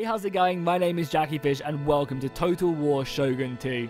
Hey, how's it going? My name is Jackie Fish and welcome to Total War Shogun 2.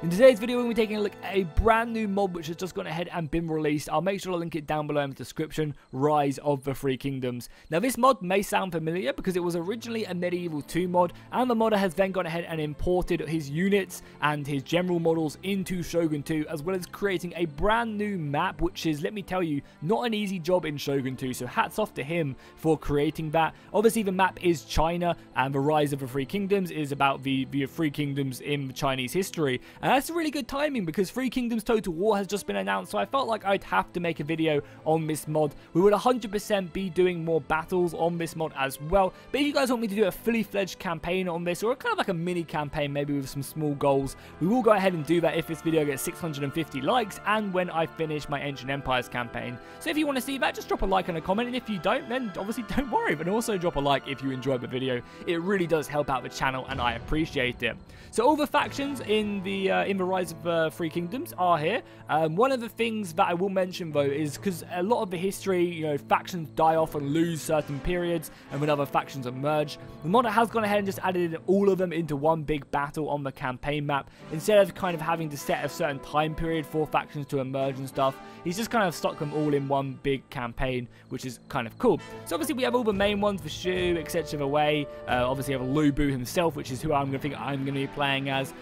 In today's video, we're going to be taking a look at a brand new mod which has just gone ahead and been released. I'll make sure to link it down below in the description, Rise of the Three Kingdoms. Now this mod may sound familiar because it was originally a Medieval 2 mod, and the modder has then gone ahead and imported his units and his general models into Shogun 2, as well as creating a brand new map, which is, let me tell you, not an easy job in Shogun 2, so hats off to him for creating that. Obviously the map is China, and the Rise of the Three Kingdoms is about the Three Kingdoms in Chinese history. And that's really good timing because Three Kingdoms Total War has just been announced, so I felt like I'd have to make a video on this mod. We would 100% be doing more battles on this mod as well, but if you guys want me to do a fully fledged campaign on this, or kind of like a mini campaign maybe with some small goals, we will go ahead and do that if this video gets 650 likes and when I finish my Ancient Empires campaign. So if you want to see that, just drop a like and a comment, and if you don't, then obviously don't worry, but also drop a like if you enjoyed the video. It really does help out the channel and I appreciate it. So all the factions in the Rise of Three Kingdoms are here. One of the things that I will mention though is because a lot of the history, you know, factions die off and lose certain periods, and when other factions emerge, the modder has gone ahead and just added all of them into one big battle on the campaign map. Instead of kind of having to set a certain time period for factions to emerge and stuff, he's just kind of stuck them all in one big campaign, which is kind of cool. So obviously we have all the main ones for Shu, etc. the way. Obviously we have Lu Bu himself, which is who I'm going to be playing as.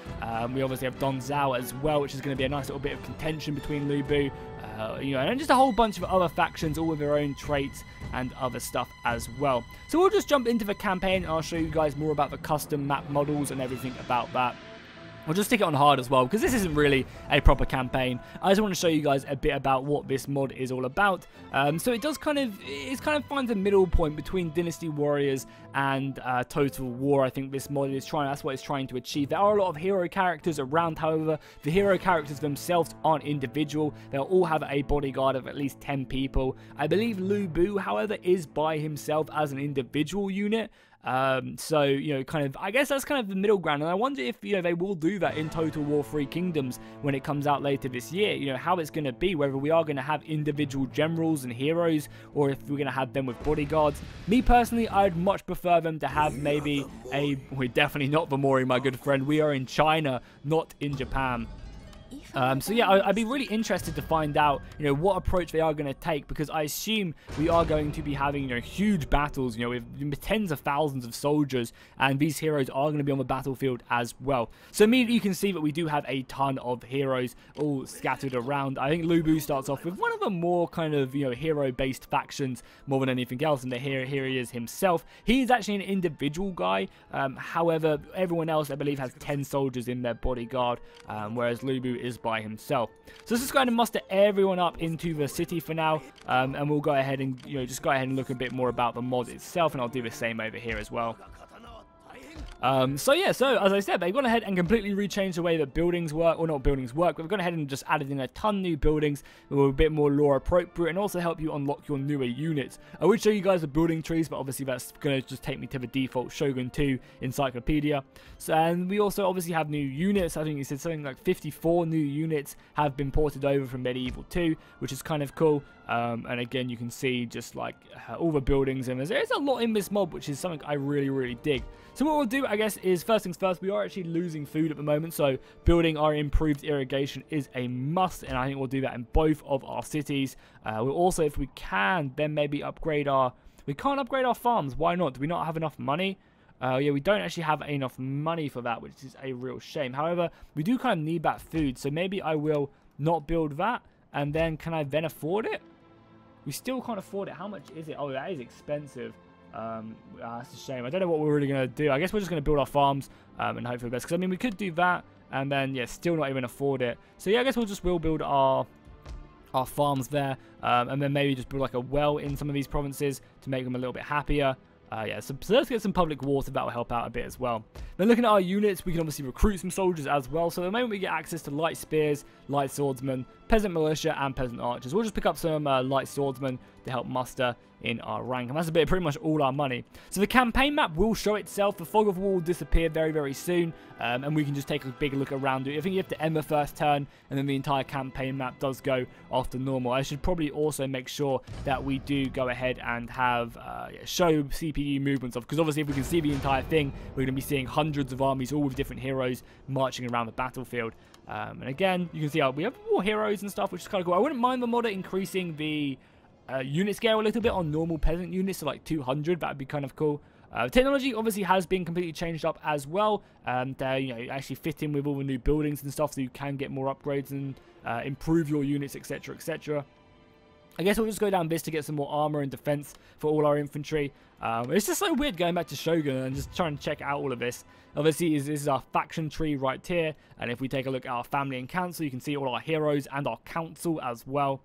We obviously have Dong Zhou as well, which is going to be a nice little bit of contention between Lu Bu, you know, and just a whole bunch of other factions, all with their own traits and other stuff as well. So we'll just jump into the campaign and I'll show you guys more about the custom map models and everything about that. I'll just stick it on hard as well because this isn't really a proper campaign. I just want to show you guys a bit about what this mod is all about. So it kind of finds a middle point between Dynasty Warriors and Total War. I think this mod is that's what it's trying to achieve. There are a lot of hero characters around, however, the hero characters themselves aren't individual. They'll all have a bodyguard of at least 10 people. I believe Lu Bu, however, is by himself as an individual unit. So, you know, kind of, I guess that's kind of the middle ground, and I wonder if, you know, they will do that in Total War Three Kingdoms when it comes out later this year, you know, how it's going to be, whether we are going to have individual generals and heroes, or if we're going to have them with bodyguards. Me personally, I'd much prefer them to have maybe we're definitely not the Mori, my good friend, we are in China, not in Japan. So yeah, I'd be really interested to find out, you know, what approach they are going to take, because I assume we are going to be having, you know, huge battles, you know, with tens of thousands of soldiers, and these heroes are going to be on the battlefield as well. So immediately you can see that we do have a ton of heroes all scattered around. I think Lu Bu starts off with one of the more kind of, you know, hero-based factions more than anything else, and here he is himself. He's actually an individual guy, however, everyone else, I believe, has 10 soldiers in their bodyguard, whereas Lu Bu is by himself. So let's just go ahead and muster everyone up into the city for now, and we'll go ahead and, you know, just go ahead and look a bit more about the mod itself, and I'll do the same over here as well. So yeah, so as I said, they've gone ahead and completely rechanged the way that buildings work, or not buildings work, but they've gone ahead and just added in a ton new buildings that were a bit more lore appropriate and also help you unlock your newer units. I would show you guys the building trees, but obviously that's going to just take me to the default Shogun 2 encyclopedia. So, and we also obviously have new units. I think it said something like 54 new units have been ported over from Medieval 2, which is kind of cool. And again, you can see just like all the buildings, and there's a lot in this mod, which is something I really dig. So what we'll do, I guess, is first things first, we are actually losing food at the moment, so building our improved irrigation is a must, and I think we'll do that in both of our cities. We'll also, if we can, then maybe upgrade we can't upgrade our farms. Why not? Do we not have enough money? Yeah, we don't actually have enough money for that, which is a real shame. However, we do kind of need that food, so maybe I will not build that, and then can I then afford it? We still can't afford it. How much is it? Oh, that is expensive. That's a shame. I don't know what we're really going to do. I guess we're just going to build our farms and hope for the best. Because, I mean, we could do that and then, yeah, still not even afford it. So, yeah, I guess we'll build our farms there. And then maybe just build, like, a well in some of these provinces to make them a little bit happier. Yeah, so let's get some public water. That will help out a bit as well. Then looking at our units, we can obviously recruit some soldiers as well. So at the moment we get access to light spears, light swordsmen, peasant militia, and peasant archers. We'll just pick up some light swordsmen to help muster in our rank, and that's pretty much all our money. So the campaign map will show itself. The fog of war will disappear very, very soon, and we can just take a big look around it. I think you have to end the first turn, and then the entire campaign map does go after normal. I should probably also make sure that we do go ahead and have show CPU movements of, because obviously if we can see the entire thing, we're going to be seeing hundreds of armies, all with different heroes marching around the battlefield. And again, you can see how we have more heroes and stuff, which is kind of cool. I wouldn't mind the modder increasing the unit scale a little bit on normal peasant units to like 200. That would be kind of cool. Technology obviously has been completely changed up as well. You actually fit in with all the new buildings and stuff, so you can get more upgrades and improve your units, etc., etc. I guess we'll just go down this to get some more armor and defense for all our infantry. It's just so weird going back to Shogun and just trying to check out all of this. Obviously, this is our faction tree right here, and if we take a look at our family and council, you can see all our heroes and our council as well.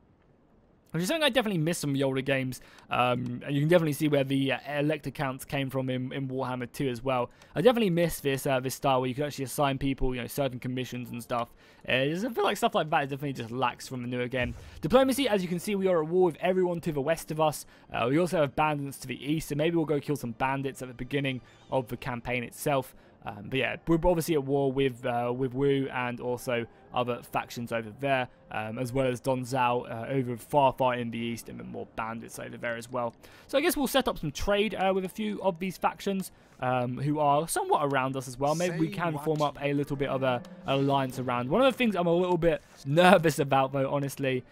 Which is something I definitely miss from the older games, and you can definitely see where the elector counts came from in Warhammer 2 as well. I definitely miss this this style where you can actually assign people, certain commissions and stuff. I feel like stuff like that definitely just lacks from the newer game. Diplomacy, as you can see, we are at war with everyone to the west of us. We also have bandits to the east, so maybe we'll go kill some bandits at the beginning of the campaign itself. But yeah, we're obviously at war with Wu and also other factions over there, as well as Dong Zhou over far in the east, and then more bandits over there as well. So I guess we'll set up some trade with a few of these factions who are somewhat around us as well. Maybe we can form up a little bit of an alliance around. One of the things I'm a little bit nervous about, though, honestly,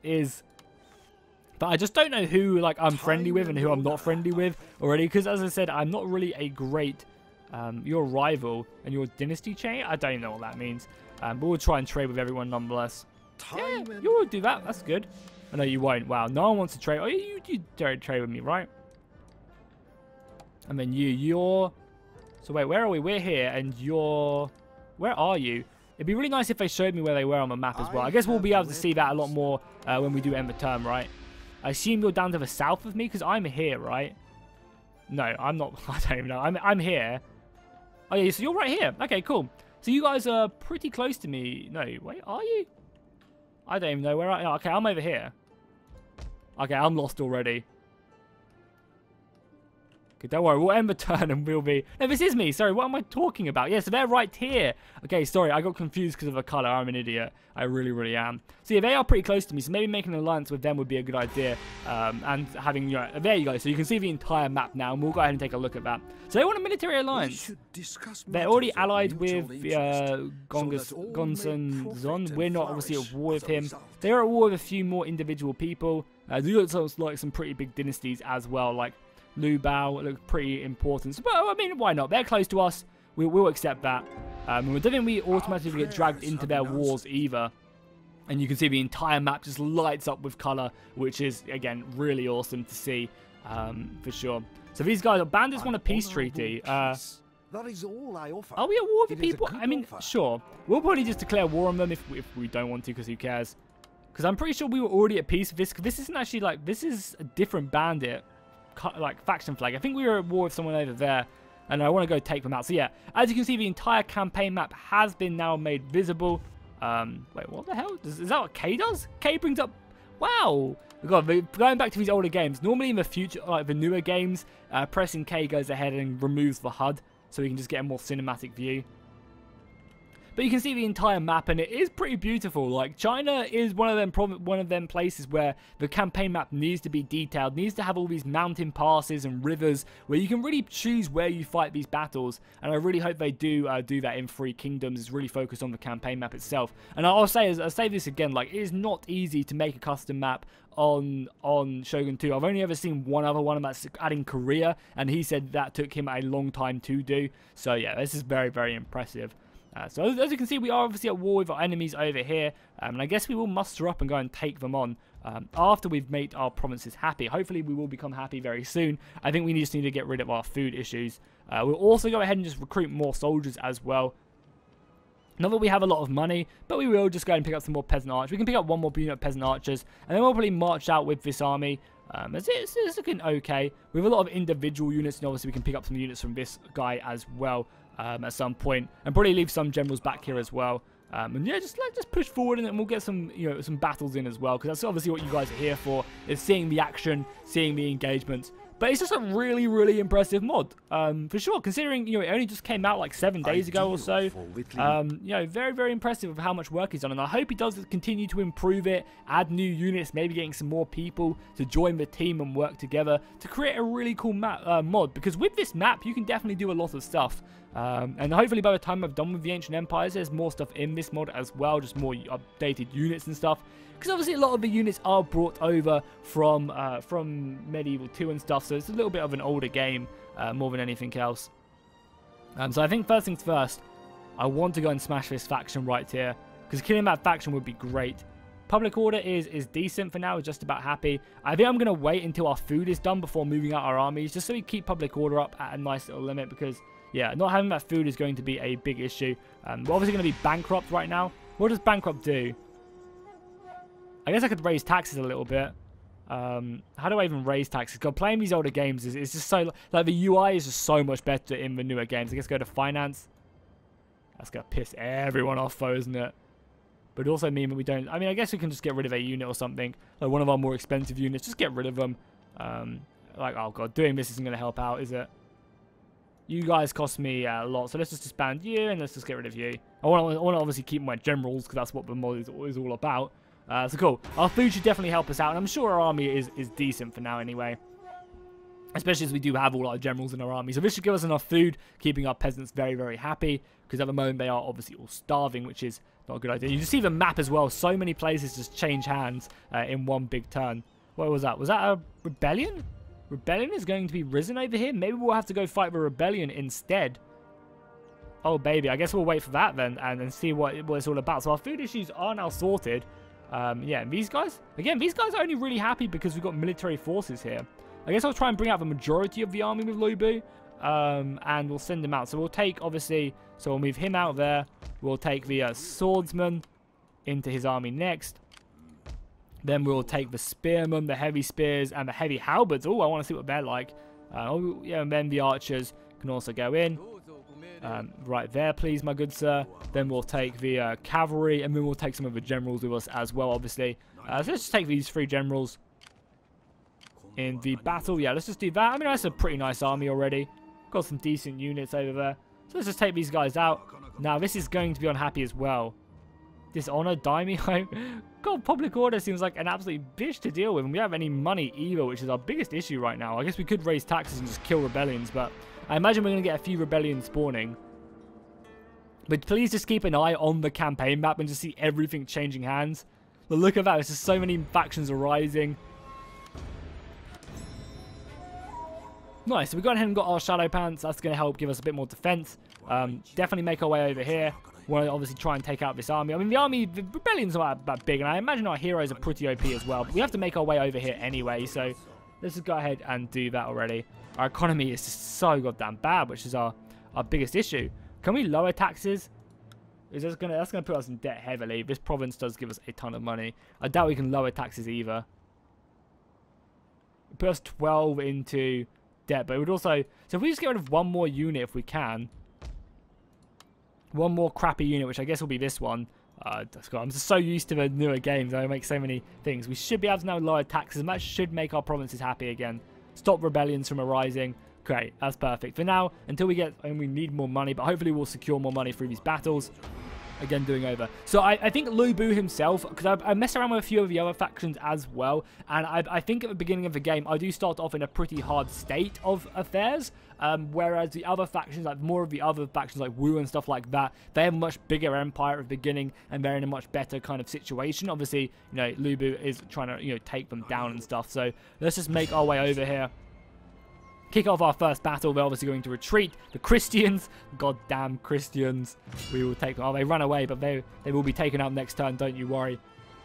is but I just don't know who I'm friendly with and who I'm not friendly with already, because as I said, I'm not really a great your rival and your dynasty chain. I don't know what that means, but we'll try and trade with everyone nonetheless. Yeah, you will do that. That's good. I know you won't. Wow, no one wants to trade. Oh, you don't trade with me, right? And then you're. So wait, where are we? We're here, and you're. Where are you? It'd be really nice if they showed me where they were on the map as well. I guess we'll be able to see that a lot more when we do end the term, right? I assume you're down to the south of me because I'm here, right? No, I'm not. I don't even know. I'm here. Oh yeah, so you're right here. Okay, cool. So you guys are pretty close to me. No, wait, are you? I don't even know where I am. Okay, I'm over here. Okay, I'm lost already. Okay, don't worry, we'll end the turn and we'll be... No, this is me. Sorry, what am I talking about? Yeah, so they're right here. Okay, sorry, I got confused because of the colour. I'm an idiot. I really, really am. So yeah, they are pretty close to me, so maybe making an alliance with them would be a good idea. And having, there you go. So you can see the entire map now, and we'll go ahead and take a look at that. So they want a military alliance. They're already allied with Gonsun. We're not obviously at war with him. They're at war with a few more individual people. They look like some pretty big dynasties as well, like Lu Bao look pretty important. But I mean, why not? They're close to us. We'll accept that. And I don't think we automatically get dragged into their wars either. And you can see the entire map just lights up with colour, which is, again, really awesome to see, for sure. So these guys, bandits want a peace treaty. That is all I offer. Are we at war with people? I mean, sure. We'll probably just declare war on them if we don't want to, because who cares? Because I'm pretty sure we were already at peace with this. This isn't actually this is a different bandit faction flag. I think we were at war with someone over there, and I want to go take them out. So yeah, as you can see, the entire campaign map has been now made visible. Wait, what the hell? Is that what K does? K brings up... Wow! God, going back to these older games, normally in the future, the newer games, pressing K goes ahead and removes the HUD, so we can just get a more cinematic view. But you can see the entire map, and it is pretty beautiful. Like, China is one of them places where the campaign map needs to be detailed, needs to have all these mountain passes and rivers where you can really choose where you fight these battles. And I really hope they do that in Three Kingdoms. Is really focused on the campaign map itself. And I'll say this again, like, it is not easy to make a custom map on Shogun 2. I've only ever seen one other one about adding Korea, and he said that took him a long time to do. So yeah, this is very, very impressive. So as you can see, we are obviously at war with our enemies over here, and I guess we will muster up and go and take them on after we've made our provinces happy. Hopefully we will become happy very soon. I think we just need to get rid of our food issues. We'll also go ahead and just recruit more soldiers as well. Not that we have a lot of money, but we will just go and pick up some more peasant archers. We can pick up one more unit of peasant archers, and then we'll probably march out with this army. It's looking okay. We have a lot of individual units, and obviously we can pick up some units from this guy as well. At some point, and probably leave some generals back here as well. And yeah, just push forward and we'll get some, you know, some battles in as well, because that's obviously what you guys are here for, is seeing the action, seeing the engagements. But it's just a really, really impressive mod, for sure, considering, you know, it only just came out like 7 days ago or so. You know, very, very impressive of how much work he's done, and I hope he does continue to improve it, add new units, maybe getting some more people to join the team and work together to create a really cool map, mod, because with this map, you can definitely do a lot of stuff. And hopefully by the time I've done with the Ancient Empires, there's more stuff in this mod as well, just more updated units and stuff. Because obviously a lot of the units are brought over from Medieval 2 and stuff, so it's a little bit of an older game more than anything else. So I think first things first, I want to go and smash this faction right here, because killing that faction would be great. Public order is decent for now, we're just about happy. I think I'm going to wait until our food is done before moving out our armies, just so we keep public order up at a nice little limit, because yeah, not having that food is going to be a big issue. We're obviously going to be bankrupt right now. What does bankrupt do? I guess I could raise taxes a little bit. How do I even raise taxes? Because playing these older games is just so... Like, the UI is just so much better in the newer games. I guess go to finance. That's going to piss everyone off, though, isn't it? But it also mean that we don't... I mean, I guess we can just get rid of a unit or something. Like, one of our more expensive units. Just get rid of them. Like, oh, God. Doing this isn't going to help out, is it? You guys cost me a lot, so let's just disband you, and let's just get rid of you. I want to obviously keep my generals, because that's what the mod is all about. So cool. Our food should definitely help us out, and I'm sure our army is decent for now anyway. Especially as we do have all our generals in our army. So this should give us enough food, keeping our peasants very, very happy, because at the moment they are obviously all starving, which is not a good idea. You can see the map as well. So many places just change hands in one big turn. What was that? Was that a rebellion? Rebellion is going to be risen over here? Maybe we'll have to go fight the rebellion instead. Oh, baby. I guess we'll wait for that then and see what it's all about. So our food issues are now sorted. Yeah, and these guys, again, these guys are only really happy because we've got military forces here. I guess I'll try and bring out the majority of the army with Lu Bu, and we'll send him out. So we'll take, obviously, so we'll move him out there. We'll take the swordsman into his army next. Then we'll take the spearmen, the heavy spears, and the heavy halberds. Oh, I want to see what they're like. Oh, yeah, and then the archers can also go in. Right there, please, my good sir. Then we'll take the cavalry, and then we'll take some of the generals with us as well, obviously. So let's just take these 3 generals in the battle. Yeah, let's just do that. I mean, that's a pretty nice army already. Got some decent units over there. So let's just take these guys out. Now, this is going to be unhappy as well. Dishonor, daimyo. God, public order seems like an absolute bitch to deal with, and we don't have any money either, which is our biggest issue right now. I guess we could raise taxes and just kill rebellions, but I imagine we're going to get a few rebellions spawning. But please just keep an eye on the campaign map and just see everything changing hands. But look at that, there's just so many factions arising. Nice, so we've gone ahead and got our shadow pants. That's going to help give us a bit more defense. Definitely make our way over here. Want to obviously try and take out this army. I mean, the rebellion's not that big, and I imagine our heroes are pretty OP as well. But we have to make our way over here anyway, so let's just go ahead and do that already. Our economy is just so goddamn bad, which is our biggest issue. Can we lower taxes? That's gonna put us in debt heavily. This province does give us a ton of money. I doubt we can lower taxes either. Put us 12 into debt, but it would also... So if we just get rid of one more unit if we can... One more crappy unit, which I guess will be this one. I'm just so used to the newer games. I make so many things. We should be able to now lower taxes, and that should make our provinces happy again. Stop rebellions from arising. Great, that's perfect. For now, until we get... and we need more money, but hopefully we'll secure more money through these battles. Again, doing over. So I think Lu Bu himself, because I mess around with a few of the other factions as well, and I think at the beginning of the game, I do start off in a pretty hard state of affairs, whereas the other factions, like more of the other factions like Wu and stuff like that, they have a much bigger empire at the beginning, and they're in a much better kind of situation. Obviously, you know, Lu Bu is trying to, you know, take them down and stuff, so let's just make our way over here. Kick off our first battle. They're obviously going to retreat. The Christians, goddamn Christians, we will take them. Oh, they ran away, but they will be taken out next turn, don't you worry.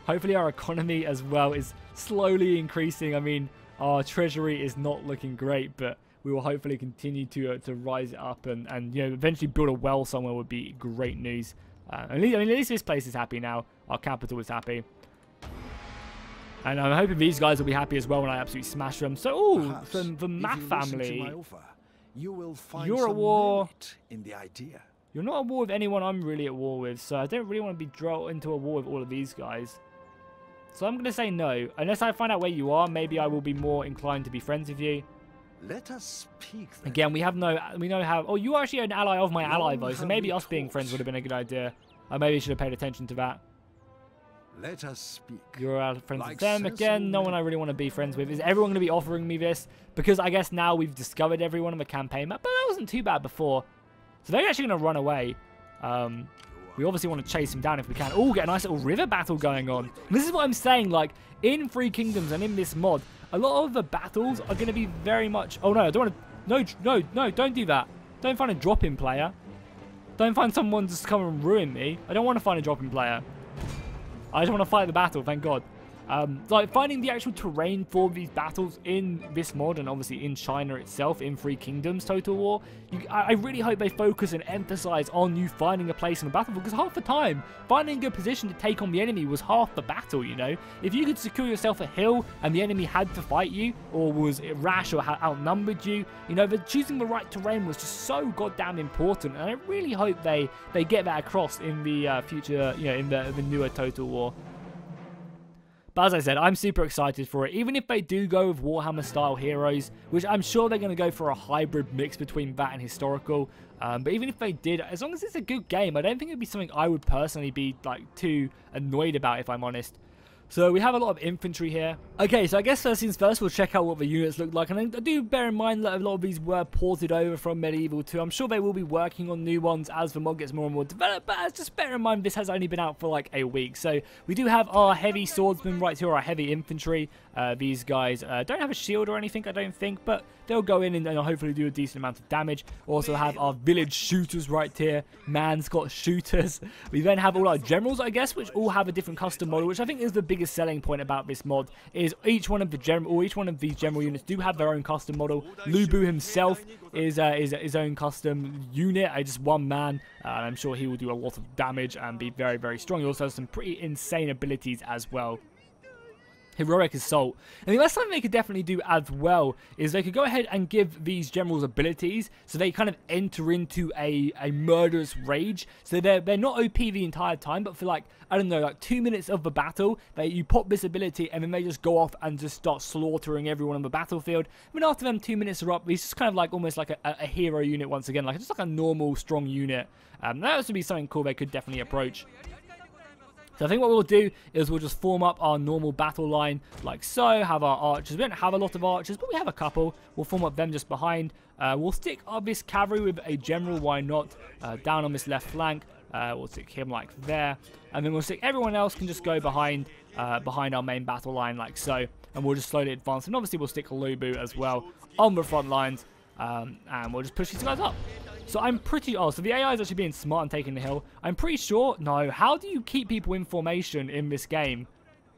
Hopefully our economy as well is slowly increasing. I mean, our treasury is not looking great, but we will hopefully continue to rise it up and you know, eventually build a well somewhere would be great news. At least this place is happy now. Our capital is happy. And I'm hoping these guys will be happy as well when I absolutely smash them. So, ooh, from the Math family. You will find You're a some war. merit in the idea. You're not at war with anyone I'm really at war with, so I don't really want to be drawn into a war with all of these guys. So I'm going to say no. Unless I find out where you are, maybe I will be more inclined to be friends with you. Let us speak then. Again, we know how... Oh, you are actually an ally of my ally, though, so maybe us being friends would have been a good idea. I maybe should have paid attention to that. Let us speak. You're friends Like with them. Again, no one I really want to be friends with. Is everyone going to be offering me this? Because I guess now we've discovered everyone on the campaign map, but that wasn't too bad before. So they're actually going to run away. We obviously want to chase him down if we can. Oh, get a nice little river battle going on. And this is what I'm saying, like, in Three Kingdoms and in this mod, a lot of the battles are going to be very much... Oh, no, I don't want to... No, don't do that. Don't find a drop-in player. Don't find someone just come and ruin me. I don't want to find a drop-in player. I just want to fight the battle, thank God. Like, finding the actual terrain for these battles in this mod, and obviously in China itself, in Three Kingdoms Total War, I really hope they focus and emphasize on you finding a place in the battlefield, because half the time, finding a good position to take on the enemy was half the battle, you know? If you could secure yourself a hill, and the enemy had to fight you, or was rash or outnumbered you, you know, choosing the right terrain was just so goddamn important, and I really hope they get that across in the future, you know, in the newer Total War. But as I said, I'm super excited for it. Even if they do go with Warhammer-style heroes, which I'm sure they're going to go for a hybrid mix between that and historical. But even if they did, as long as it's a good game, I don't think it'd be something I would personally be like too annoyed about, if I'm honest. So we have a lot of infantry here. Okay, so I guess first things first, we'll check out what the units look like. And I do bear in mind that a lot of these were ported over from Medieval 2. I'm sure they will be working on new ones as the mod gets more and more developed. But just bear in mind, this has only been out for like a week. So we do have our heavy swordsmen right here, our heavy infantry. These guys don't have a shield or anything, I don't think. But they'll go in and hopefully do a decent amount of damage. Also have our village shooters right here. Man Scott shooters. We then have all our generals, I guess, which all have a different custom model, which I think is the biggest selling point about this mod, is each one of these general units do have their own custom model. Lu Bu himself is his own custom unit, just one man, and I'm sure he will do a lot of damage and be very, very strong. He also has some pretty insane abilities as well. Heroic Assault. And that's something they could definitely do as well, is they could go ahead and give these generals abilities so they kind of enter into a murderous rage. So they're not OP the entire time, but for like, I don't know, like 2 minutes of the battle, you pop this ability and then they just go off and just start slaughtering everyone on the battlefield. And after them 2 minutes are up, he's just kind of like almost like a hero unit once again, like just like a normal strong unit. That would be something cool they could definitely approach. So I think what we'll do is we'll just form up our normal battle line like so, have our archers. We don't have a lot of archers, but we have a couple. We'll form up them just behind. We'll stick this cavalry with a general, why not, down on this left flank. We'll stick him like there. And then we'll stick everyone else can just go behind our main battle line like so. And we'll just slowly advance. And obviously we'll stick Lu Bu as well on the front lines. And we'll just push these guys up. So I'm pretty... Oh, so the AI is actually being smart and taking the hill. I'm pretty sure... No, how do you keep people in formation in this game?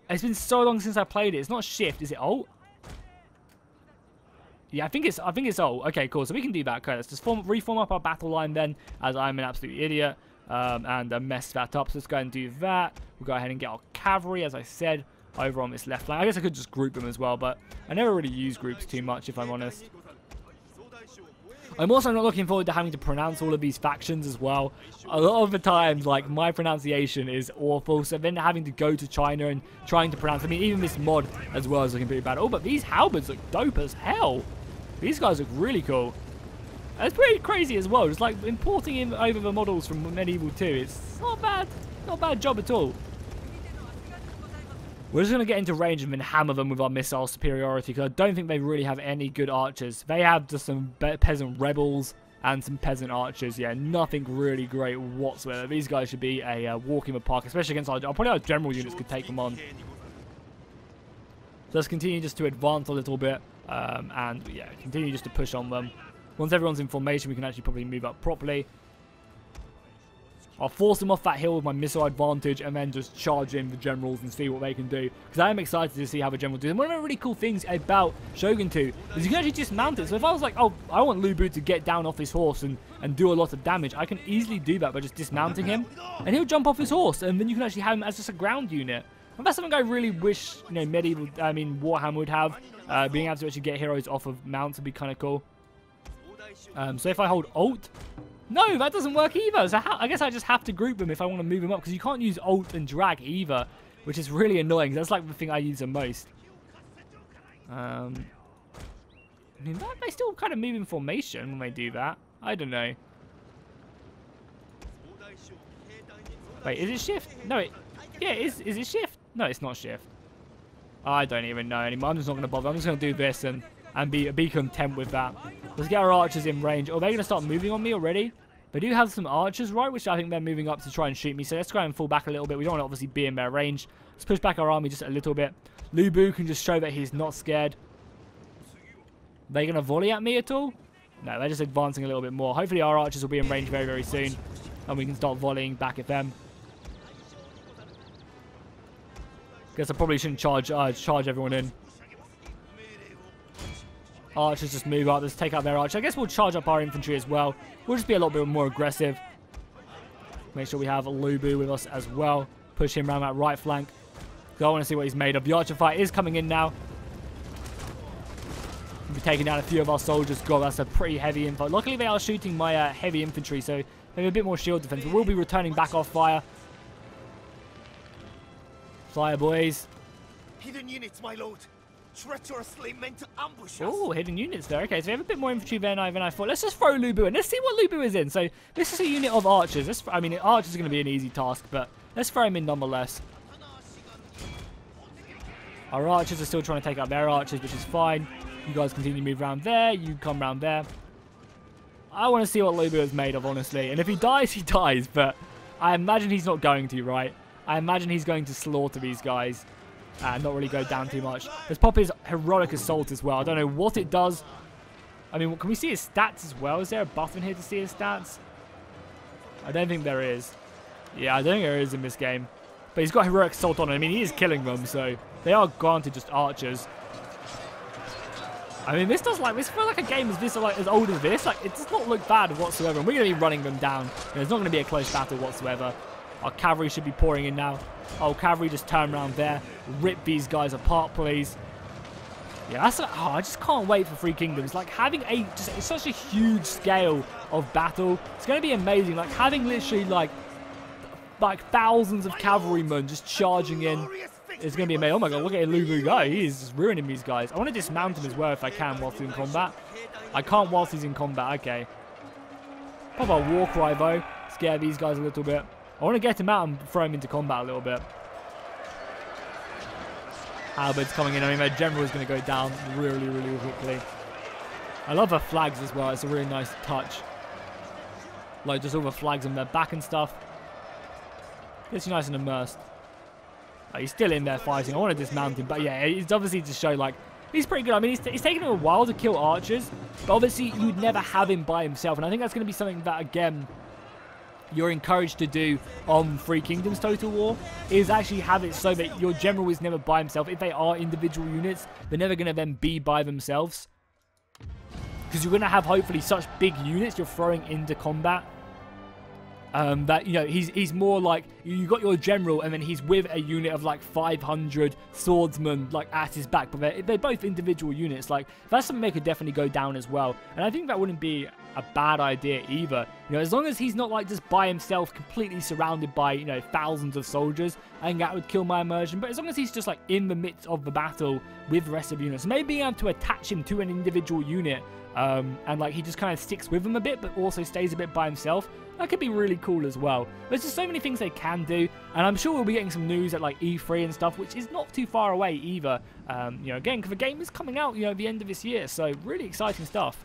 It's been so long since I played it. It's not shift. Is it alt? Yeah, I think it's alt. Okay, cool. So we can do that. Okay, let's just reform up our battle line then, as I'm an absolute idiot. And mess that up. So let's go ahead and do that. We'll go ahead and get our cavalry, as I said, over on this left flank. I guess I could just group them as well, but I never really use groups too much, if I'm honest. I'm also not looking forward to having to pronounce all of these factions as well. A lot of the times, like, my pronunciation is awful, so then having to go to China and trying to pronounce... I mean, even this mod as well is looking pretty bad. Oh, but these halberds look dope as hell. These guys look really cool. It's pretty crazy as well. Just, like, importing in over the models from Medieval 2. It's not bad. Not a bad job at all. We're just going to get into range and then hammer them with our missile superiority, because I don't think they really have any good archers. They have just some peasant rebels and some peasant archers. Yeah, nothing really great whatsoever. These guys should be a walk in the park, especially against probably our general units could take them on. So let's continue just to advance a little bit, and yeah, continue just to push on them. Once everyone's in formation, we can actually probably move up properly. I'll force them off that hill with my missile advantage and then just charge in the generals and see what they can do. Because I am excited to see how the generals do. And one of the really cool things about Shogun 2 is you can actually dismount it. So if I was like, oh, I want Lu Bu to get down off his horse and do a lot of damage, I can easily do that by just dismounting him. And he'll jump off his horse, and then you can actually have him as just a ground unit. And that's something I really wish, you know, Warhammer would have. Being able to actually get heroes off of mounts would be kind of cool. So if I hold Alt, No, that doesn't work either. So I guess I just have to group them if I want to move them up, because you can't use Alt and drag either, which is really annoying. That's like the thing I use the most. I mean, they still kind of move in formation when they do that. I don't know. Wait, is it shift? No, yeah, is it shift? No, it's not shift. I don't even know anymore. I'm just not going to bother. I'm just going to do this and be content with that. Let's get our archers in range. Oh, they're going to start moving on me already. They do have some archers, right, which I think they're moving up to try and shoot me. So let's try and fall back a little bit. We don't want to obviously be in their range. Let's push back our army just a little bit. Lu Bu can just show that he's not scared. Are they going to volley at me at all? No, they're just advancing a little bit more. Hopefully our archers will be in range very, very soon. And we can start volleying back at them. Guess I probably shouldn't charge everyone in. Archers just move up. Let's take out their archers. I guess we'll charge up our infantry as well. We'll just be a little bit more aggressive. Make sure we have Lu Bu with us as well. Push him around that right flank. So I want to see what he's made of. The archer fight is coming in now. We'll be taking down a few of our soldiers. God, that's a pretty heavy info. Luckily, they are shooting my heavy infantry, so they have a bit more shield defense. But we'll be returning back off fire. Fire, boys. Hidden units, my lord. Treacherously meant to ambush us. Oh, hidden units there. Okay, so we have a bit more infantry than I thought. Let's just throw Lu Bu in. Let's see what Lu Bu is in. So this is a unit of archers. I mean, archers are going to be an easy task, but let's throw him in nonetheless. Our archers are still trying to take out their archers, which is fine. You guys continue to move around there. You come around there. I want to see what Lu Bu is made of, honestly. And if he dies, he dies. But I imagine he's not going to, right? I imagine he's going to slaughter these guys and not really go down too much. Let's pop his heroic assault as well. I don't know what it does. I mean, can we see his stats as well? Is there a button here to see his stats? I don't think there is. Yeah, I don't think there is in this game. But he's got heroic assault on. I mean, he is killing them, so they are granted just archers. I mean, this feels like a game as old as this. Like, it does not look bad whatsoever. And we're going to be running them down. It's not going to be a close battle whatsoever. Our cavalry should be pouring in now. Oh, cavalry, just turn around there. Rip these guys apart, please. Yeah, I just can't wait for Three Kingdoms. Like, having it's such a huge scale of battle. It's going to be amazing. Like, having literally, like thousands of cavalrymen just charging in. It's going to be amazing. Oh my god, look at Lu Bu go. He is just ruining these guys. I want to dismount him as well if I can whilst he's in combat. I can't whilst he's in combat. Okay. Pop our war cry, though. Scare these guys a little bit. I want to get him out and throw him into combat a little bit. Halberd's coming in. I mean, their general is going to go down really, really quickly. I love the flags as well. It's a really nice touch. Like, just all the flags on their back and stuff. Gets you nice and immersed. He's still in there fighting. I want to dismount him. But yeah, it's obviously to show, like, he's pretty good. I mean, he's taken him a while to kill archers. But obviously, you'd never have him by himself. And I think that's going to be something that, again, you're encouraged to do on Three Kingdoms Total War, is actually have it so that your general is never by himself. If they are individual units, they're never going to then be by themselves. Because you're going to have, hopefully, such big units you're throwing into combat. That, you know, he's more like, you got your general and then he's with a unit of like 500 swordsmen like at his back, but they're both individual units. Like, that's something they could definitely go down as well, and I think that wouldn't be a bad idea either. You know, as long as he's not like just by himself, completely surrounded by, you know, thousands of soldiers, I think that would kill my immersion. But as long as he's just like in the midst of the battle with the rest of the units, maybe being able to attach him to an individual unit, and like he just kind of sticks with them a bit but also stays a bit by himself, that could be really cool as well. There's just so many things they can do, and I'm sure we'll be getting some news at like E3 and stuff, which is not too far away either. You know, again, because the game is coming out, you know, at the end of this year, so really exciting stuff.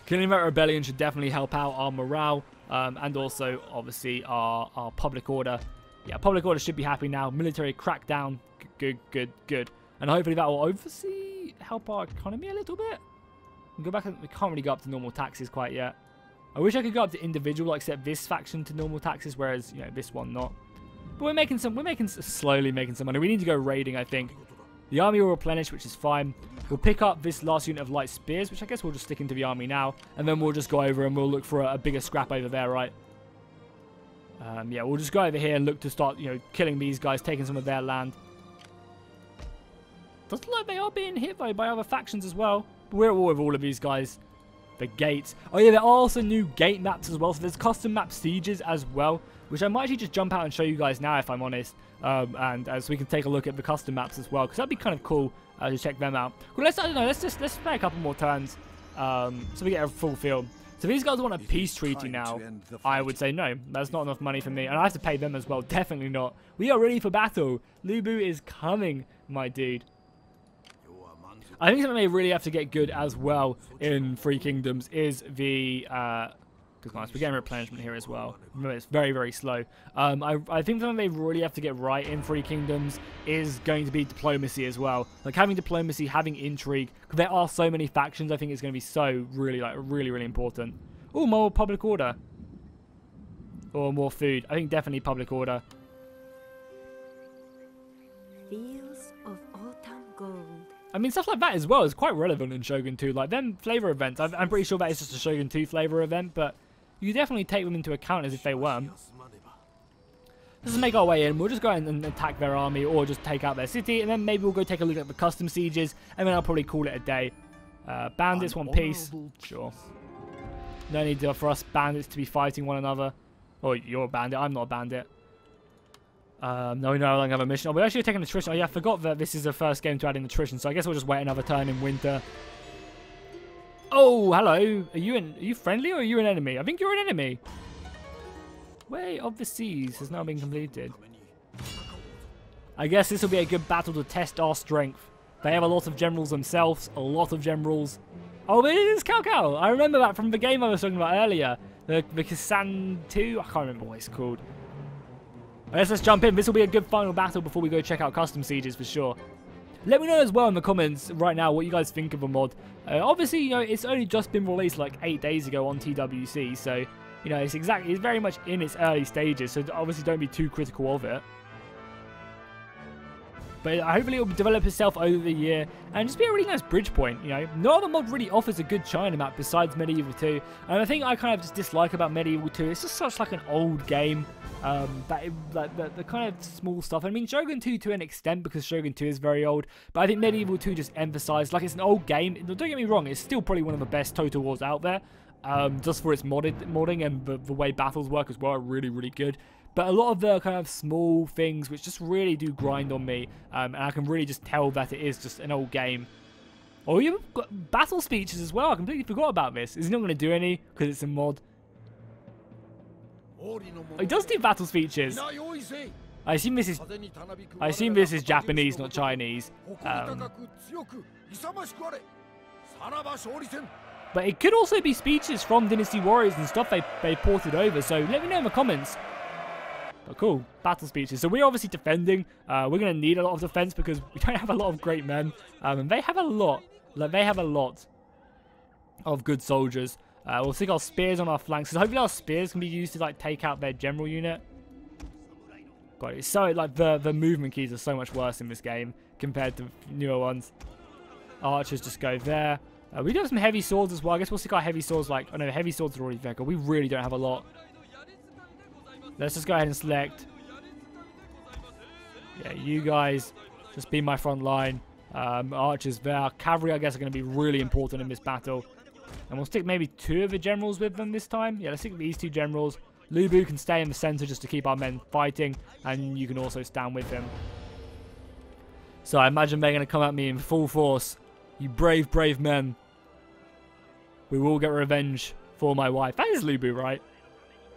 Killing that rebellion should definitely help out our morale, and also obviously our public order. Yeah, public order should be happy now. Military crackdown, good. And hopefully that will help our economy a little bit. Go back, we can't really go up to normal taxes quite yet. I wish I could go up to individual, like set this faction to normal taxes, whereas, you know, this one not. But we're slowly making some money. We need to go raiding, I think. The army will replenish, which is fine. We'll pick up this last unit of light spears, which I guess we'll just stick into the army now. And then we'll just go over and we'll look for a bigger scrap over there, right? Yeah, we'll just go over here and look to start, you know, killing these guys, taking some of their land. Doesn't look like they are being hit, though, by other factions as well. But we're at war with all of these guys. the gates. Oh yeah, there are also new gate maps as well. So there's custom map sieges as well, which I might actually just jump out and show you guys now if I'm honest. And so we can take a look at the custom maps as well, because that'd be kind of cool to check them out. Well, I don't know, let's play a couple more turns so we get a full feel. So these guys want a peace treaty now. I would say no, that's not enough money for me, and I have to pay them as well. Definitely not. We are ready for battle. Lu Bu is coming, my dude. I think something they really have to get good as well in Three Kingdoms is the we're getting replenishment here as well. Remember, it's very, very slow. I think something they really have to get right in Three Kingdoms is going to be diplomacy as well. Like having diplomacy, having intrigue, because there are so many factions. I think it's going to be so really important. Oh, more public order. Or more food. I think definitely public order. Fields of autumn gold. I mean, stuff like that as well is quite relevant in Shogun 2. Like, them flavor events, I'm pretty sure that is just a Shogun 2 flavor event, but you definitely take them into account as if they weren't. Let's make our way in. We'll just go ahead and attack their army or just take out their city, and then maybe we'll go take a look at the custom sieges, and then I'll probably call it a day. Bandits want peace. Sure. No need for us bandits to be fighting one another. Oh, you're a bandit. I'm not a bandit. No, I don't have a mission. Oh, we're actually taking attrition. Oh, yeah, I forgot that this is the first game to add in attrition, so I guess we'll just wait another turn in winter. Oh, hello. Are you friendly or are you an enemy? I think you're an enemy. Way of the Seas has now been completed. I guess this will be a good battle to test our strength. They have a lot of generals themselves. A lot of generals. Oh, but it is Cao Cao. I remember that from the game I was talking about earlier. The Kisan 2. I can't remember what it's called. Let's jump in. This will be a good final battle before we go check out custom sieges for sure. Let me know as well in the comments right now what you guys think of the mod. Obviously, you know, it's only just been released like 8 days ago on TWC, so you know, it's very much in its early stages. So obviously, don't be too critical of it. But hopefully, it will develop itself over the year and just be a really nice bridge point. You know, no other mod really offers a good China map besides Medieval 2, and I think I kind of just dislike about Medieval 2. It's just such like an old game. The kind of small stuff. I mean, Shogun 2 to an extent because Shogun 2 is very old, but I think Medieval 2 just emphasized, like, it's an old game. Don't get me wrong, it's still probably one of the best Total Wars out there, just for its modding and the way battles work as well are really good. But a lot of the kind of small things which just really do grind on me, and I can really just tell that it is just an old game. Oh, you've got battle speeches as well. I completely forgot about this. Is it not going to do any because it's a mod? Oh, it does do battle speeches. I assume this is Japanese, not Chinese. But it could also be speeches from Dynasty Warriors and stuff they ported over. So let me know in the comments. But cool, battle speeches. So we're obviously defending. We're going to need a lot of defense because we don't have a lot of great men, and they have a lot. Like, they have a lot of good soldiers. We'll stick our spears on our flanks. So hopefully our spears can be used to like take out their general unit. God, it's so like the movement keys are so much worse in this game compared to newer ones. Archers just go there. We do have some heavy swords as well. I guess we'll stick our heavy swords like... Oh no, heavy swords are already there. God, we really don't have a lot. Let's just go ahead and select. Yeah, you guys just be my front line. Archers there. Cavalry, I guess, are going to be really important in this battle. And we'll stick maybe 2 of the generals with them this time. Yeah, let's stick these 2 generals. Lu Bu can stay in the center just to keep our men fighting. And you can also stand with him. So I imagine they're going to come at me in full force. You brave, brave men. We will get revenge for my wife. That is Lu Bu, right?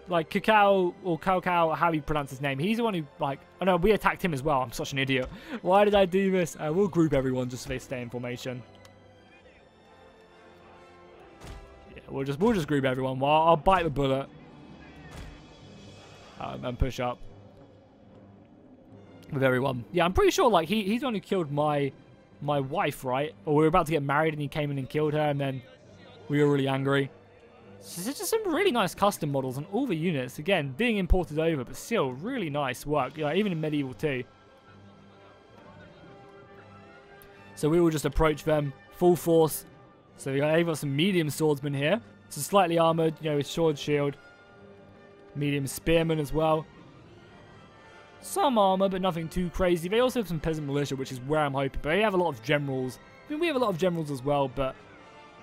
Like, Cao Cao, how you pronounce his name. He's the one who, like... Oh, no, we attacked him as well. I'm such an idiot. Why did I do this? We'll group everyone just so they stay in formation. Yeah, we'll just group everyone. Well, I'll bite the bullet. And push up. With everyone. Yeah, I'm pretty sure, like, he's the one who killed my wife, right? Or we were about to get married and he came in and killed her and then we were really angry. So there's just some really nice custom models on all the units. Again, being imported over, but still really nice work. You know, even in Medieval 2. So we will just approach them full force. So we got some medium swordsmen here. So slightly armored, you know, with sword shield. Medium spearmen as well. Some armor, but nothing too crazy. They also have some peasant militia, which is where I'm hoping. But they have a lot of generals. I mean, we have a lot of generals as well, but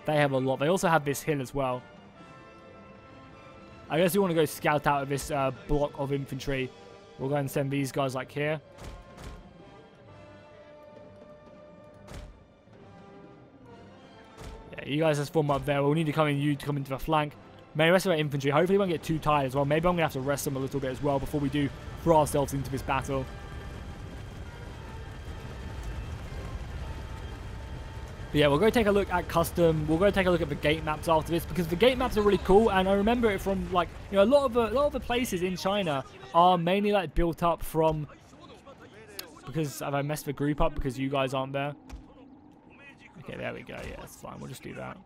They have a lot. They also have this hill as well. I guess we want to go scout out of this block of infantry. We'll go and send these guys like here. Yeah, you guys just form up there. We'll need to come in, you to come into the flank. Maybe the rest of our infantry. Hopefully we won't get too tired as well. Maybe I'm going to have to rest them a little bit as well before we do throw ourselves into this battle. But yeah, we'll go take a look at custom. We'll go take a look at the gate maps after this, because the gate maps are really cool, and I remember it from, like, you know, a lot of the places in China are mainly like built up from, because have I messed the group up because you guys aren't there? Okay, there we go. Yeah, that's fine. We'll just do that.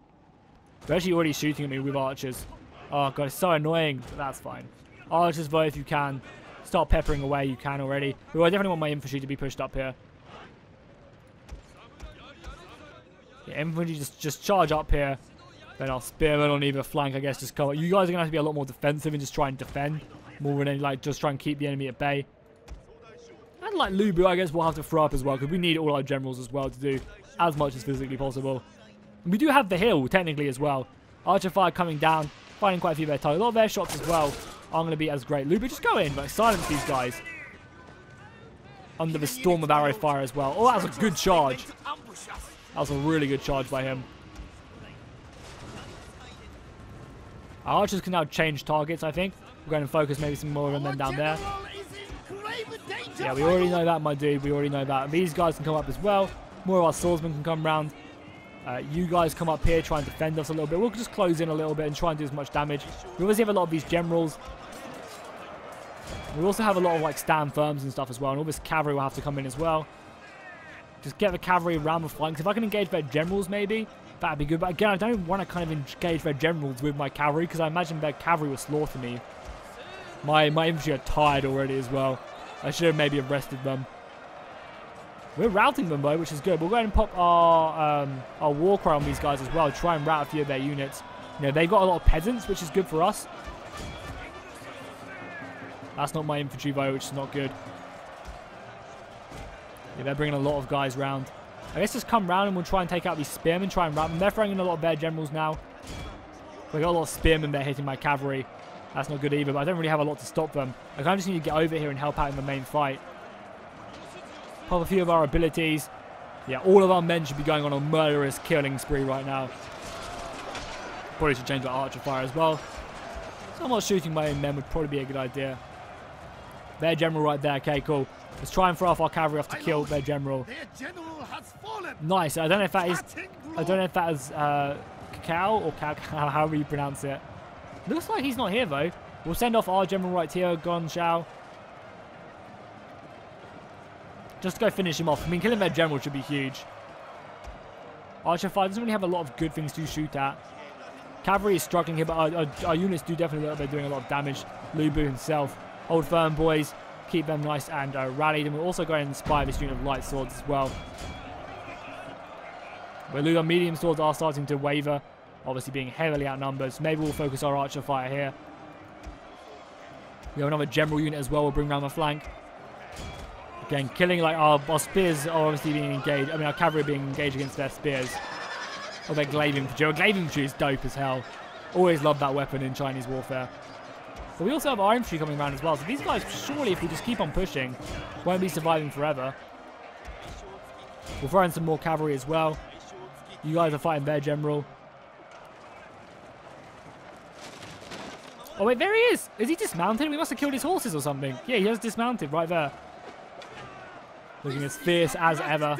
They're actually already shooting at me with archers. Oh god, it's so annoying, but that's fine. Archers, though, if you can, start peppering away. You can already. But I definitely want my infantry to be pushed up here. Yeah, infantry just charge up here. Then our spearmen on either flank, I guess, just cover. You guys are gonna have to be a lot more defensive and just try and defend more than like just try and keep the enemy at bay. And like Lubu, I guess we'll have to throw up as well, because we need all our generals as well to do as much as physically possible. And we do have the hill technically as well. Archer fire coming down, finding quite a few of their targets. A lot of their shots as well aren't going to be as great. Lubu, just go in, like silence these guys under the storm of arrow fire as well. Oh, that was a good charge. That was a really good charge by him. Our archers can now change targets, I think. We're going to focus maybe some more of them down there. Yeah, we already know that, my dude. We already know that. And these guys can come up as well. More of our swordsmen can come round. You guys come up here, try and defend us a little bit. We'll just close in a little bit and try and do as much damage. We obviously have a lot of these generals. We also have a lot of like stand firms and stuff as well. And all this cavalry will have to come in as well. Just get the cavalry around the flanks. If I can engage their generals maybe, that'd be good. But again, I don't want to kind of engage their generals with my cavalry, because I imagine their cavalry will slaughter me. My infantry are tired already as well. I should have maybe arrested them. We're routing them though, which is good. We'll go ahead and pop our war cry on these guys as well. Try and rout a few of their units. You know, they've got a lot of peasants, which is good for us. That's not my infantry though, which is not good. Yeah, they're bringing a lot of guys round. I guess just come round and we'll try and take out these spearmen, try and rout them. They're throwing in a lot of their generals now. We've got a lot of spearmen there hitting my cavalry. That's not good either, but I don't really have a lot to stop them. I kind of just need to get over here and help out in the main fight. Pop a few of our abilities. Yeah, all of our men should be going on a murderous killing spree right now. Probably should change our archer fire as well. Somewhat shooting my own men would probably be a good idea. Their general right there. Okay, cool. Let's try and throw off our cavalry off to kill their general. Nice. I don't know if that is. I don't know if that is Cacao or Cacao, however you pronounce it. Looks like he's not here though. We'll send off our general right here, Dong Zhou. Just to go finish him off. I mean, killing their general should be huge. Archer fire doesn't really have a lot of good things to shoot at. Cavalry is struggling here, but our units do definitely look like they're doing a lot of damage. Lubu himself. Hold firm, boys. Keep them nice and rallied. And we'll also go and inspire this unit of light swords as well. But our medium swords are starting to waver. Obviously being heavily outnumbered. So maybe we'll focus our archer fire here. We have another general unit as well. We'll bring down the flank. Again, killing, like, our spears are obviously being engaged. I mean, our cavalry are being engaged against their spears. Or their glaive infantry. Our glaive infantry is dope as hell. Always love that weapon in Chinese warfare. But we also have our infantry coming around as well. So these guys, surely, if we just keep on pushing, won't be surviving forever. We'll throw in some more cavalry as well. You guys are fighting their general. Oh, wait, there he is. Is he dismounted? We must have killed his horses or something. Yeah, he has dismounted right there. Looking as fierce as ever.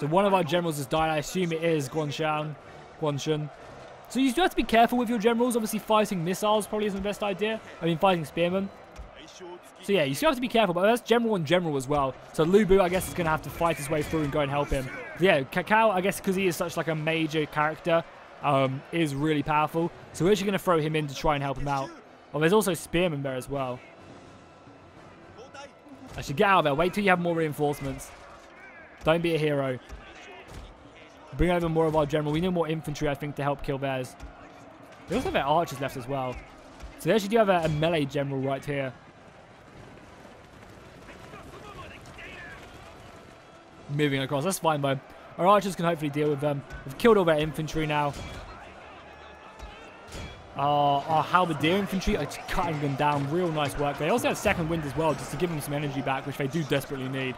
So one of our generals has died. I assume it is Guanshun. So you do have to be careful with your generals. Obviously, fighting missiles probably isn't the best idea. I mean, fighting spearmen. So yeah, you still have to be careful. But that's general on general as well. So Lubu, I guess, is going to have to fight his way through and go and help him. But yeah, Cacao, I guess, because he is such like a major character, is really powerful. So we're actually going to throw him in to try and help him out. Oh, there's also spearmen there as well. I should get out of there. Wait till you have more reinforcements. Don't be a hero. Bring over more of our general. We need more infantry, I think, to help kill theirs. They also have their archers left as well. So they actually do have a melee general right here. Moving across. That's fine, though. Our archers can hopefully deal with them. We've killed all their infantry now. Our halberdier infantry are just cutting them down. Real nice work. They also have second wind as well, just to give them some energy back, which they do desperately need.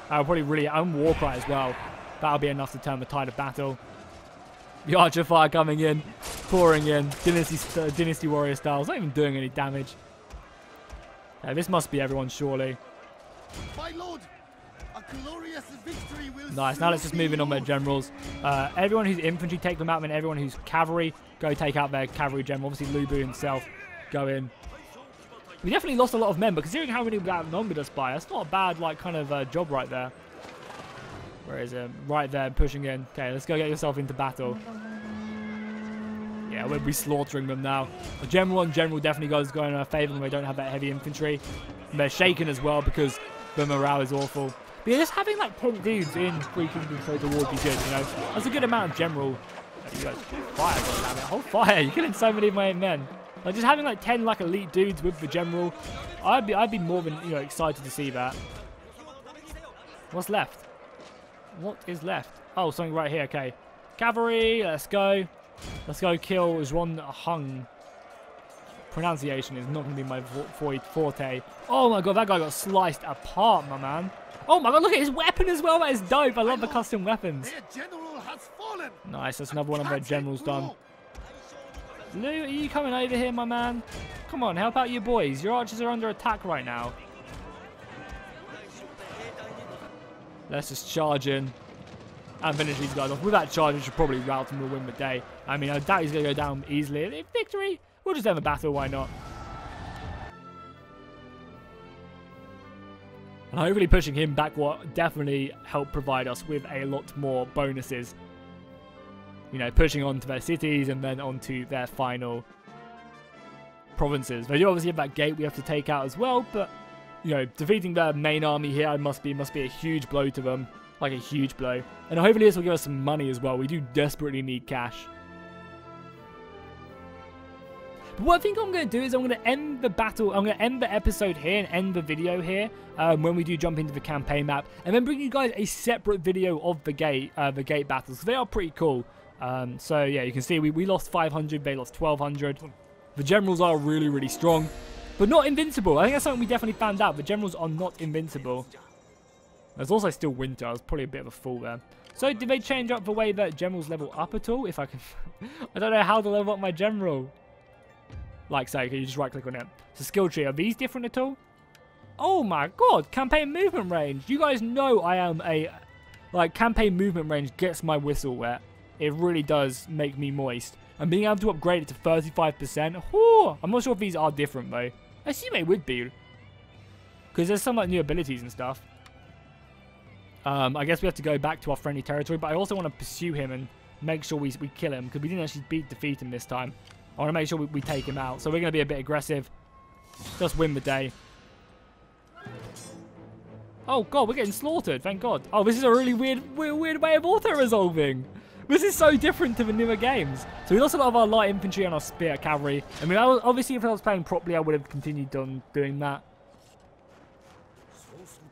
Probably really, and Warcry as well. That'll be enough to turn the tide of battle. The archer fire coming in, pouring in, dynasty warrior style. It's not even doing any damage. This must be everyone, surely. My lord, a glorious victory will nice. Now let's just move in on their generals. Everyone who's infantry, take them out, and everyone who's cavalry, go take out their cavalry general. Obviously, Lubu himself, go in. We definitely lost a lot of men, but considering how many we outnumbered us by, that's not a bad, like, kind of job right there. Where is it? Right there, pushing in. Okay, let's go get yourself into battle. Yeah, we'll be slaughtering them now. The general on general definitely goes in our favour when they don't have that heavy infantry. And they're shaken as well because the morale is awful. But yeah, just having like 10 dudes in Free Kingdom Total War would be good, you know. That's a good amount of general. You guys, fire, goddammit. Hold fire. You're killing so many of my own men. Like just having like 10 like elite dudes with the general, I'd be more than, you know, excited to see that. What's left? What is left? Oh, something right here. Okay, cavalry. Let's go. Let's go kill Zhuan Hung. Pronunciation is not going to be my forte. Oh my god, that guy got sliced apart, my man. Oh my god, look at his weapon as well. That is dope. I love the custom weapons. Nice, that's another one of their generals done. Lou, are you coming over here, my man? Come on, help out your boys. Your archers are under attack right now. Let's just charge in and finish these guys off. With that charge, we should probably rout and we'll win the day. I mean, I doubt he's going to go down easily. Victory! We'll just end the battle, why not? And hopefully pushing him back will definitely help provide us with a lot more bonuses. You know, pushing on to their cities and then onto their final provinces. They do obviously have that gate we have to take out as well, but you know, defeating their main army here must be a huge blow to them. Like a huge blow. And hopefully this will give us some money as well. We do desperately need cash. But what I think I'm going to do is I'm going to end the battle. I'm going to end the episode here and end the video here when we do jump into the campaign map. And then bring you guys a separate video of the gate battles. They are pretty cool. So yeah, you can see we lost 500. They lost 1,200. The generals are really, really strong. But not invincible. I think that's something we definitely found out. The generals are not invincible. There's also still winter. I was probably a bit of a fool there. So did they change up the way that generals level up at all? If I can... I don't know how to level up my general. Like so, can you just right click on it? So skill tree. Are these different at all? Oh my god. Campaign movement range. You guys know I am a... Like, campaign movement range gets my whistle wet. It really does make me moist. And being able to upgrade it to 35%. Whoo, I'm not sure if these are different though. I assume they would be. Because there's some like new abilities and stuff. I guess we have to go back to our friendly territory. But I also want to pursue him and make sure we kill him. Because we didn't actually defeat him this time. I want to make sure we take him out. So we're going to be a bit aggressive. Just win the day. Oh god, we're getting slaughtered. Thank god. Oh, this is a really weird way of auto-resolving. This is so different to the newer games. So we lost a lot of our light infantry and our spear cavalry. I mean, obviously if I was playing properly, I would have continued doing that.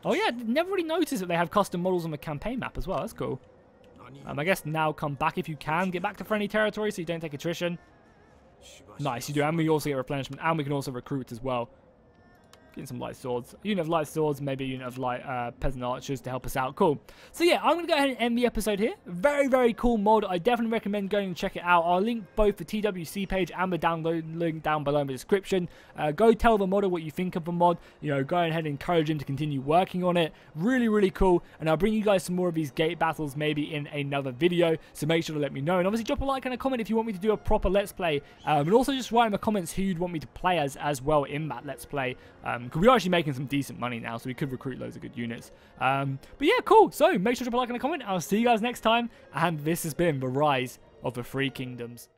Oh yeah, never really noticed that they have custom models on the campaign map as well. That's cool. I guess now come back if you can. Get back to friendly territory so you don't take attrition. Nice, you do. And we also get replenishment. And we can also recruit as well. Getting some light swords. A unit of light swords, maybe a unit of light peasant archers to help us out. Cool. So yeah, I'm going to go ahead and end the episode here. Very, very cool mod. I definitely recommend going and check it out. I'll link both the TWC page and the download link down below in the description. Go tell the modder what you think of the mod. You know, go ahead and encourage him to continue working on it. Really, really cool. And I'll bring you guys some more of these gate battles maybe in another video. So make sure to let me know. And obviously drop a like and a comment if you want me to do a proper Let's Play. And also just write in the comments who you'd want me to play as well in that Let's Play. Because we're actually making some decent money now, so we could recruit loads of good units. But yeah, cool. So make sure to drop a like and a comment. I'll see you guys next time. And this has been the Rise of the Free Kingdoms.